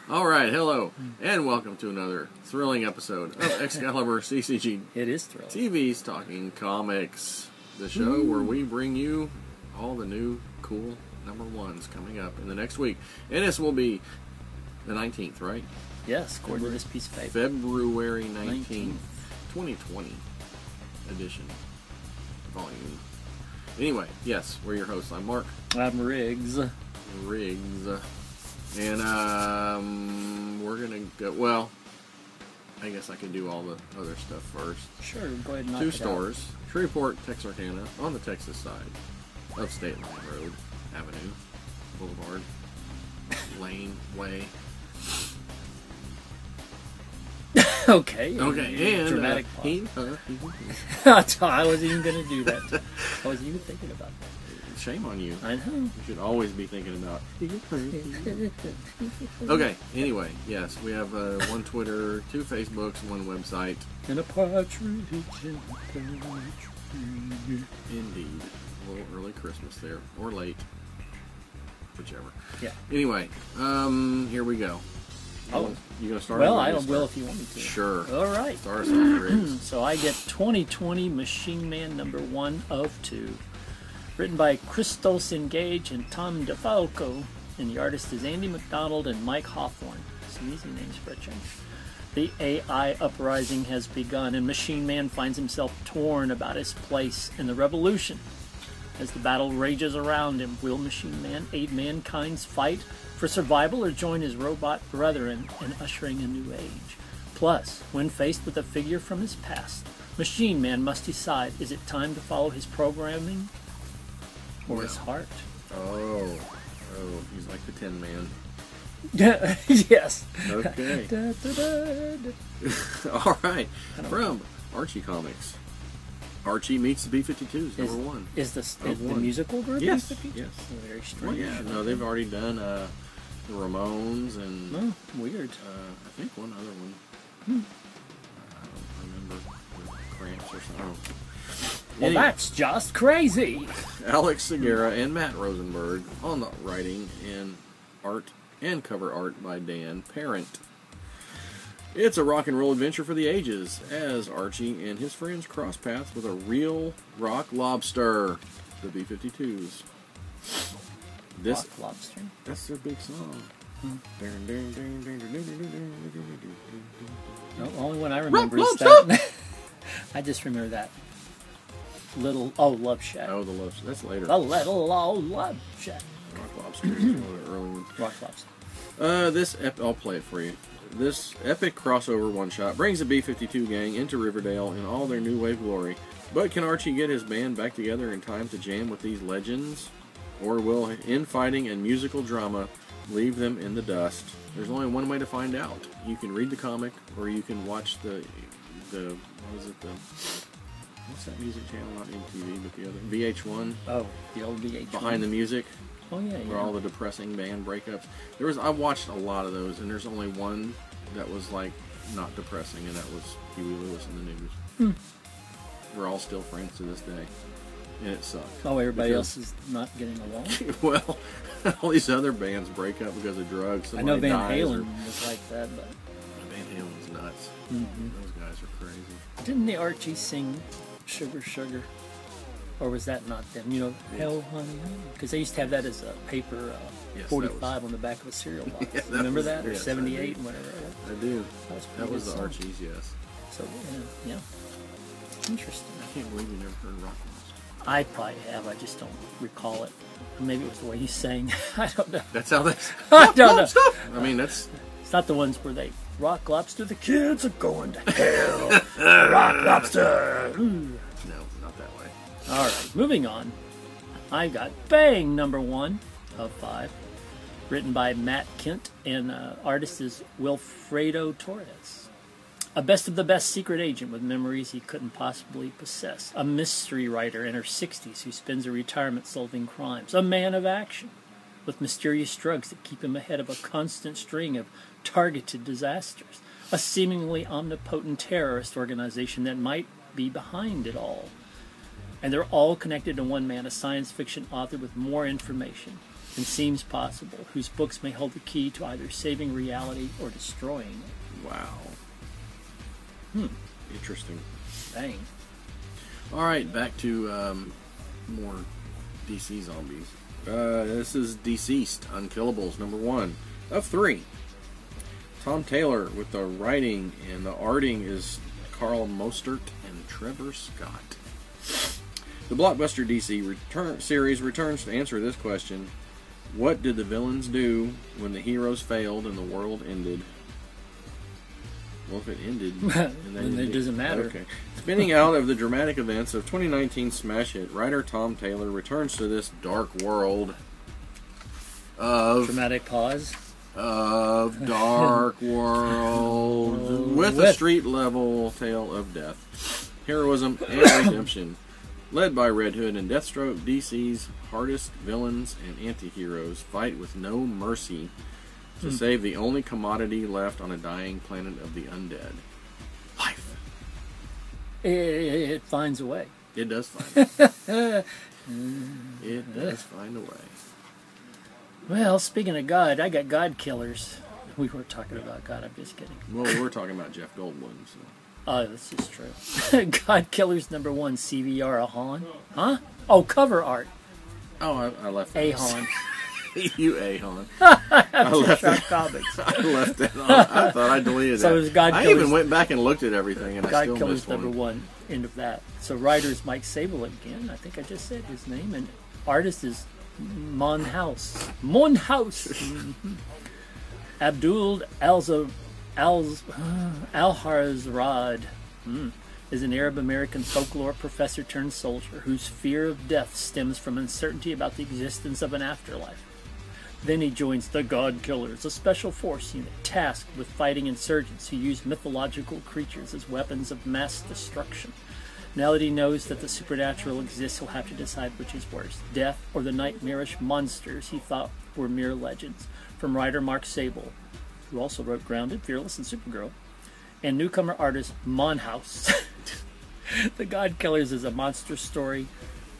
All right, hello, and welcome to another thrilling episode of Excalibur CCG. It is thrilling. TV's Talking Comics, the show where we bring you all the new cool number ones coming up in the next week. And this will be the 19th, right? Yes, according to this piece of paper. February 19th, 2020 edition volume. Anyway, yes, we're your hosts. I'm Mark. I'm Riggs. And we're going to go, well, I guess I can do all the other stuff first. Sure, go ahead and knock Two it stores, Shreveport, Texarkana, on the Texas side of State Line Road, Avenue, Boulevard, Lane, Way. out. Okay, and dramatic pause. I wasn't even going to do that. I wasn't even thinking about that. Shame on you. I know. You should always be thinking about. Okay, anyway, yes, we have one Twitter, 2 Facebooks, 1 website. And a partridge in a pear tree. Indeed. A little early Christmas there. Or late. Whichever. Yeah. Anyway, here we go. Oh. You gonna start? Well, I will if you want me to. Sure. All right. Start us off, Riggs. So I get 2020 Machine Man number 1 of 2. Written by Christos Engage and Tom DeFalco, and the artist is Andy McDonald and Mike Hawthorne. Some easy names for a change. The AI uprising has begun, and Machine Man finds himself torn about his place in the revolution. As the battle rages around him, will Machine Man aid mankind's fight for survival or join his robot brethren in ushering a new age? Plus, when faced with a figure from his past, Machine Man must decide, is it time to follow his programming or his heart? Oh, he's like the Tin Man. Yes. Okay. All right. From Archie Comics. Archie meets the B-52s, number 1. Is the musical group? Yes. B-52s? Yes. Very strange. Well, yeah. No, they've already done the Ramones and weird. I think one other one. I don't remember. The Cramps or something. Well, that's just crazy. Alex Segura and Matt Rosenberg on the writing and art and cover art by Dan Parent. It's a rock and roll adventure for the ages as Archie and his friends cross paths with a real rock lobster, the B-52s. Rock lobster? That's their big song. The only one I remember is that. I just remember that. Love Shack. Oh, the Love Shack. That's later. The little old Love Shack. Rock Lobster is one of the early ones. Rock Lobster. I'll play it for you. This epic crossover one-shot brings the B-52 gang into Riverdale in all their new wave glory. But can Archie get his band back together in time to jam with these legends? Or will infighting and musical drama leave them in the dust? There's only one way to find out. You can read the comic, or you can watch the what's that music channel? Not MTV, but the other VH1. Oh, the old VH1. Behind the Music. Oh yeah, Where all the depressing band breakups. I watched a lot of those, and there's only one that was like not depressing, and that was Huey Lewis and the News. We're all still friends to this day, and it sucked. Oh, everybody else is not getting along. Well, all these other bands break up because of drugs. I know Van Halen was like that, but Van Halen's nuts. Those guys are crazy. Didn't the Archie sing "Sugar Sugar"? Or was that not them? You know, Hell Honey, because they used to have that as a paper 45 on the back of a cereal box. Yeah, Remember that? Or yes, 78 and whatever. I do. That was the song. Archies, yes. So, yeah. Interesting. I can't believe you never heard Rock Lobster. I probably have. I just don't recall it. Maybe it was the way he's saying. I don't know. That's how they... I don't know. I mean, that's... It's not the ones where they... Rock Lobster, the kids are going to hell. Rock Lobster. No, not that way. All right, moving on. I got Bang number 1 of 5, written by Matt Kent, and artist is Wilfredo Torres. A best of the best secret agent with memories he couldn't possibly possess. A mystery writer in her 60s who spends her retirement solving crimes. A man of action with mysterious drugs that keep him ahead of a constant string of targeted disasters. A seemingly omnipotent terrorist organization that might be behind it all. And they're all connected to one man, a science fiction author with more information. and seems possible, whose books may hold the key to either saving reality or destroying it. Wow. Interesting. Dang. All right, back to more DC zombies. This is DCeased Unkillables, number 1 of 3. Tom Taylor with the writing, and the arting is Carl Mostert and Trevor Scott. The blockbuster DC series returns to answer this question: what did the villains do when the heroes failed and the world ended? Well, if it ended, then it doesn't matter. Okay. Spinning out of the dramatic events of 2019 smash hit, writer Tom Taylor returns to this dark world of dramatic pause. Of dark world with a street level tale of death, heroism, and redemption. Led by Red Hood and Deathstroke, DC's hardest villains and anti-heroes fight with no mercy to save the only commodity left on a dying planet of the undead: life. It finds a way. It does find a way. It does find a way. Well, speaking of God, I got Godkillers. We were talking about God, I'm just kidding. Well, we were talking about Jeff Goldblum, so. Oh, this is true. Godkillers number 1, CVR Ahan. Huh? Oh, cover art. Oh, I left that. Ahan. You Ahan. I left that. I left that on. I thought I deleted So that. it was Godkillers. I even went back and looked at everything, and I still missed Godkillers number 1. End of that. So writer's Mike Sable again. I think I just said his name. And artist is Monhouse. Abdul Al-Harzrad is an Arab-American folklore professor turned soldier whose fear of death stems from uncertainty about the existence of an afterlife. Then he joins the Godkillers, a special force unit tasked with fighting insurgents who use mythological creatures as weapons of mass destruction. Now that he knows that the supernatural exists, he'll have to decide which is worse, death or the nightmarish monsters he thought were mere legends. From writer Mark Sable, who also wrote Grounded, Fearless, and Supergirl, and newcomer artist Monhouse. The Godkillers is a monster story,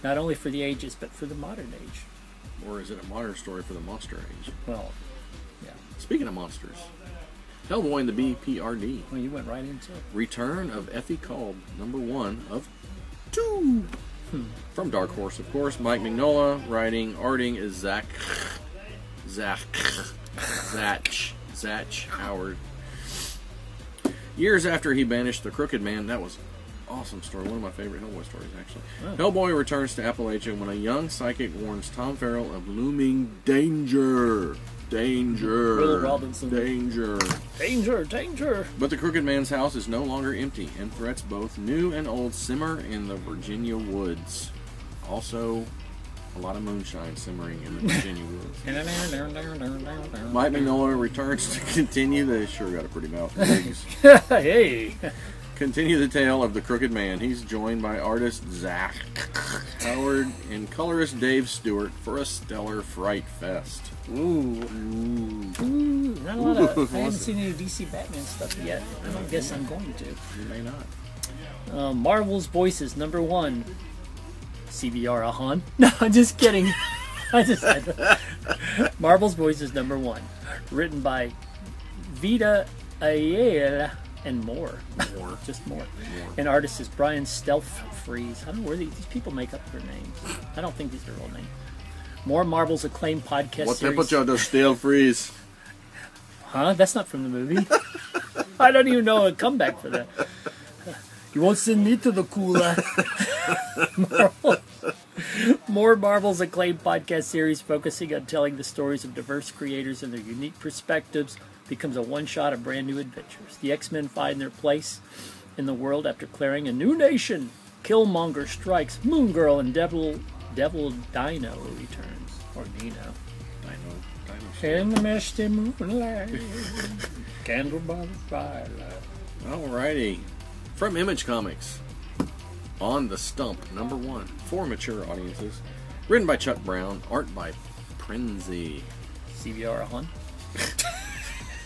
not only for the ages, but for the modern age. Or is it a modern story for the monster age? Well, yeah. Speaking of monsters, Hellboy and the BPRD. Well, you went right into it. Return of Effie Kolb, number 1 of 2. From Dark Horse, of course. Mike Mignola, writing, arting is Zach Howard. Years after he banished the Crooked Man, that was an awesome story, one of my favorite Hellboy stories, actually. Oh. Hellboy returns to Appalachia when a young psychic warns Tom Farrell of looming danger. Will Robinson. Danger. But the Crooked Man's house is no longer empty, and threats both new and old simmer in the Virginia woods. Also, a lot of moonshine simmering in the Virginia woods. Mike Mignola returns to continue the... Sure got a pretty mouth. Hey! Continue the tale of the Crooked Man. He's joined by artist Zach Howard and colorist Dave Stewart for a stellar fright fest. Ooh. Not a lot of... I haven't seen any DC Batman stuff yet. I don't guess I'm going to. You may not. Marvel's Voices, number 1. CVR Ahan. No, I'm just kidding. I just said that. Marvel's Voices, number 1. Written by Vita Ayala and more. Just more. And artist is Brian Stealth-Freeze. I don't know where these people make up their names. I don't think these are real names. More Marvel's acclaimed podcast What series. temperature does steel freeze? Huh? That's not from the movie. I don't even know a comeback for that. You won't send me to the cooler. More Marvel's acclaimed podcast series focusing on telling the stories of diverse creators and their unique perspectives becomes a one-shot of brand new adventures. The X-Men find their place in the world after clearing a new nation. Killmonger strikes, Moon Girl and Devil Dino returns. Or Dino. Dino. In the misty moonlight, candle by the firelight. Alrighty. From Image Comics, On the Stump, number 1, for mature audiences. Written by Chuck Brown, art by Prinzi. CVR Ahan.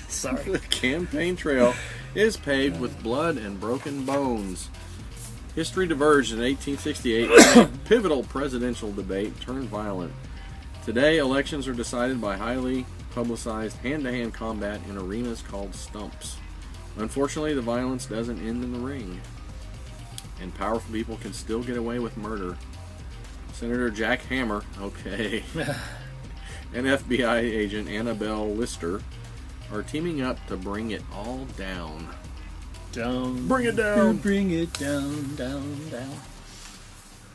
Sorry. The campaign trail is paved with blood and broken bones. History diverged in 1868 when a pivotal presidential debate turned violent. Today, elections are decided by highly publicized hand-to-hand combat in arenas called stumps. Unfortunately, the violence doesn't end in the ring, and powerful people can still get away with murder. Senator Jack Hammer, okay, and FBI agent Annabelle Lister are teaming up to bring it all down. Bring it down. Bring it down, down, down.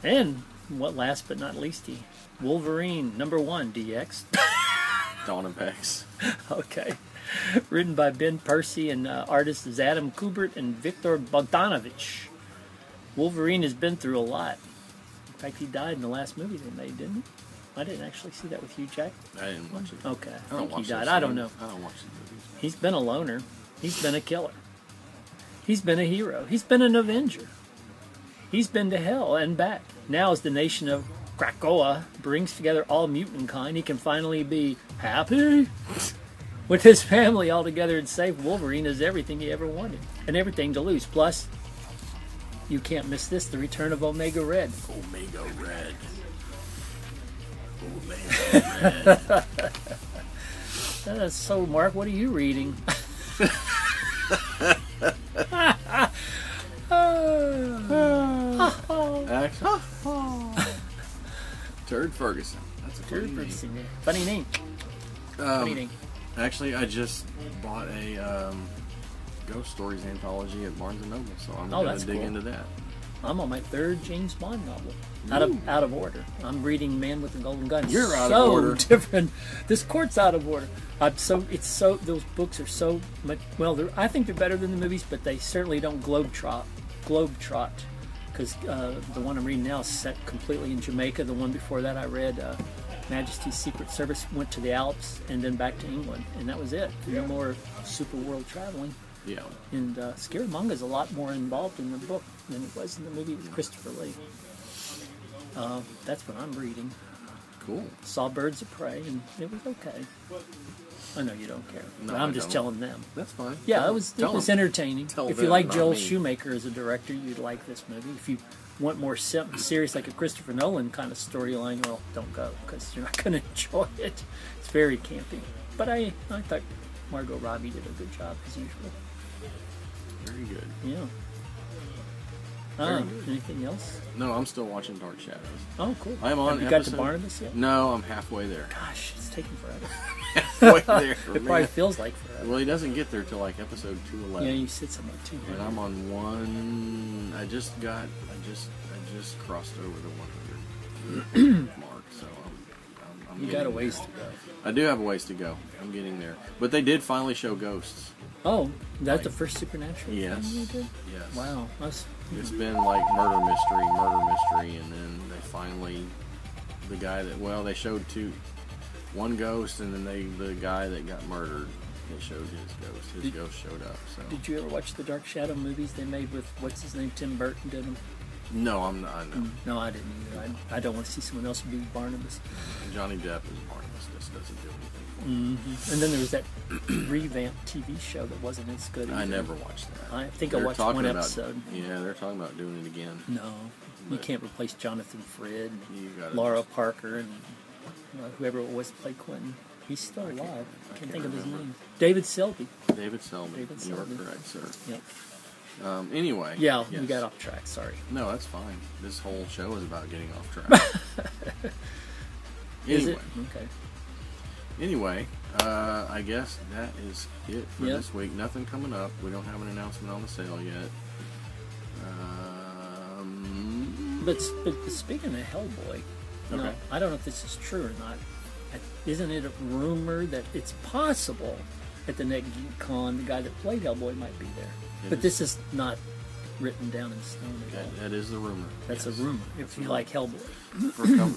And what last but not leasty, Wolverine #1 DX. Dawn of X. Okay. Written by Ben Percy and artists is Adam Kubert and Viktor Bogdanovich. Wolverine has been through a lot. In fact, he died in the last movie they made, didn't he? I didn't actually see that with Hugh Jackman. I didn't watch it. Okay. I don't watch he died. those I don't things. know. I don't watch the movies. He's been a loner. He's been a killer. He's been a hero. He's been an Avenger. He's been to hell and back. Now as the nation of Krakoa brings together all mutant kind, he can finally be happy with his family all together and safe. Wolverine is everything he ever wanted and everything to lose. Plus, you can't miss this, the return of Omega Red. Omega Red. Omega Red. So, Mark, what are you reading? Turd Ferguson. That's a Turd funny name. Ferguson. Funny name. Funny name. Actually, I just bought a Ghost Stories anthology at Barnes & Noble, so I'm going to dig into that. I'm on my 3rd James Bond novel. Out of order. I'm reading Man with the Golden Gun. You're out of order. Different. This court's out of order. Those books are so much. Well, I think they're better than the movies, but they certainly don't globetrot. Because the one I'm reading now is set completely in Jamaica. The one before that I read, Majesty's Secret Service, went to the Alps and then back to England, and that was it. No more super world traveling. Yeah. And Scaramanga is a lot more involved in the book than it was in the movie with Christopher Lee. That's what I'm reading. Cool. Saw Birds of Prey, and it was okay. I know you don't care, No, but I'm I just don't. telling them. That's fine. Yeah, it was entertaining. Tell If you them, like not Joel me. Schumacher as a director, you'd like this movie. If you want more serious, like a Christopher Nolan kind of storyline, well, don't go, because you're not going to enjoy it. It's very campy. But I thought Margot Robbie did a good job, as usual. Very good. Yeah. Very good. Anything else? No, I'm still watching Dark Shadows. Oh, cool. I'm on Have you got to episode- Barnabas yet? No, I'm halfway there. Gosh, it's taking forever. Halfway there. It probably feels like forever. Well, he doesn't get there till like episode 211. Yeah, you said something like 200. And I'm on one. I just crossed over the 100 mark, so I'm You getting got a there. ways to go. I do have a ways to go. I'm getting there. But they did finally show Ghosts. Oh, that's the first supernatural Yes. thing you did? Yes. Wow. It's been like murder mystery, and then they finally, the guy that, well, they showed one ghost, and then the guy that got murdered, they showed his ghost. His ghost showed up. So Did you ever watch the Dark Shadow movies they made with, what's his name, Tim Burton did them? no, I'm not. I know. No, I didn't either. I don't want to see someone else be Barnabas. Johnny Depp is Barnabas. This doesn't do anything. And then there was that revamped TV show that wasn't as good either. I never watched that. I think I They're watched talking one about- episode. Yeah, they're talking about doing it again. No, you But- can't replace Jonathan Frid, You gotta Laura just- Parker, and whoever it was to play Quentin. He's still alive. I can't think of his remember. name. David Selby. David Selby. David You are Selby. correct, sir. Yep. Anyway. Yeah, yes. we got off track. Sorry. No, that's fine. This whole show is about getting off track. Is anyway. it? Okay. Anyway, I guess that is it for Yep. this week. Nothing coming up. We don't have an announcement on the sale yet. But speaking of Hellboy, Okay. no, I don't know if this is true or not. Isn't it a rumor that it's possible at the next Geek Con the guy that played Hellboy might be there? It But is. this is not written down in stone at all. That is the rumor. That's yes. a rumor. If you like Hellboy,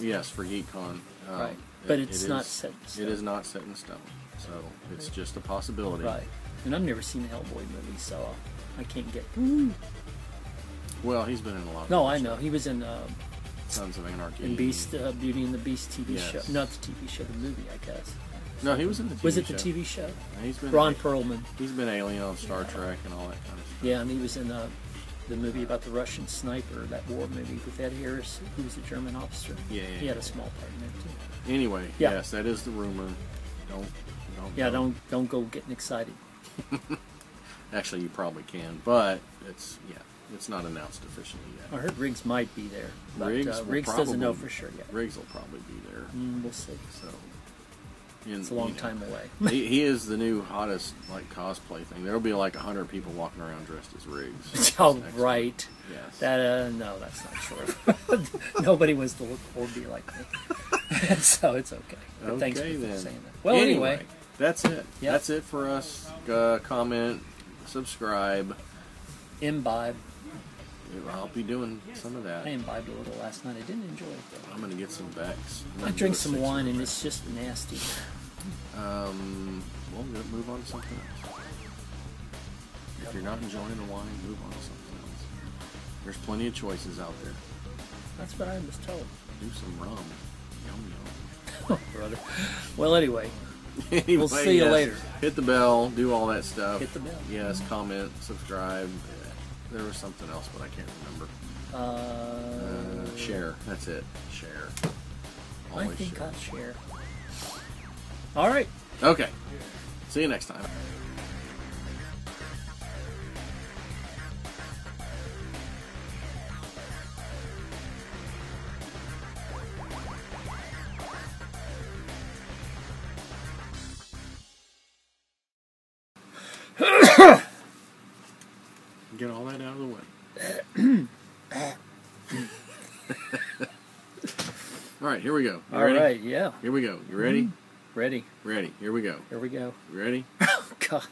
Yes, for GeekCon. right? But it's not set in stone. It is not set in stone. So it's just a possibility. Right. And I've never seen a Hellboy movie, so I can't get. Well, he's been in a lot of No, I other know stuff. he was in Sons of Anarchy. Beauty and the Beast TV Yes. show. Not the TV show, the movie, I guess. No, he was in the TV Was it show. the TV show? He's been Ron Perlman. He's been Alien on Star Trek and all that kind of stuff. Yeah, and he was in the movie about the Russian sniper, that war movie with Ed Harris, who was a German officer. Yeah. He had a small part in there too. Anyway, Yeah. yes, that is the rumor. Don't go getting excited. Actually, you probably can, but it's not announced officially I yet. heard Riggs might be there, but Riggs Riggs doesn't know for sure yet. Riggs will probably be there. We'll see. So It's a long time away. he is the new hottest like cosplay thing. There'll be like 100 people walking around dressed as Riggs. Oh, next right. week. Yes. That no, that's not true. Nobody wants to look or be like me, so it's okay. But thanks for then. saying that. Well, anyway, that's it. Yep. That's it for us. Comment, subscribe. imbibe. I'll be doing some of that. I imbibed a little last night. I didn't enjoy it though. I'm gonna get some Bex. I drink some wine and it's just nasty. We'll move on to something else. If you're not enjoying the wine, move on to something else. There's plenty of choices out there. That's what I was told. Do some rum. Yum yum. Oh, brother. Well, anyway, Anyway, we'll see you yes, later. Hit the bell, do all that stuff. Hit the bell. Yes, comment, subscribe. There was something else, but I can't remember. Share. That's it. Share. I Always think share. I'll share. All right. Okay. See you next time. Get all that out of the way. All right, here we go. You All ready? right. Yeah. Here we go. You ready? Ready. Ready. Here we go. Here we go. You ready? Oh, God.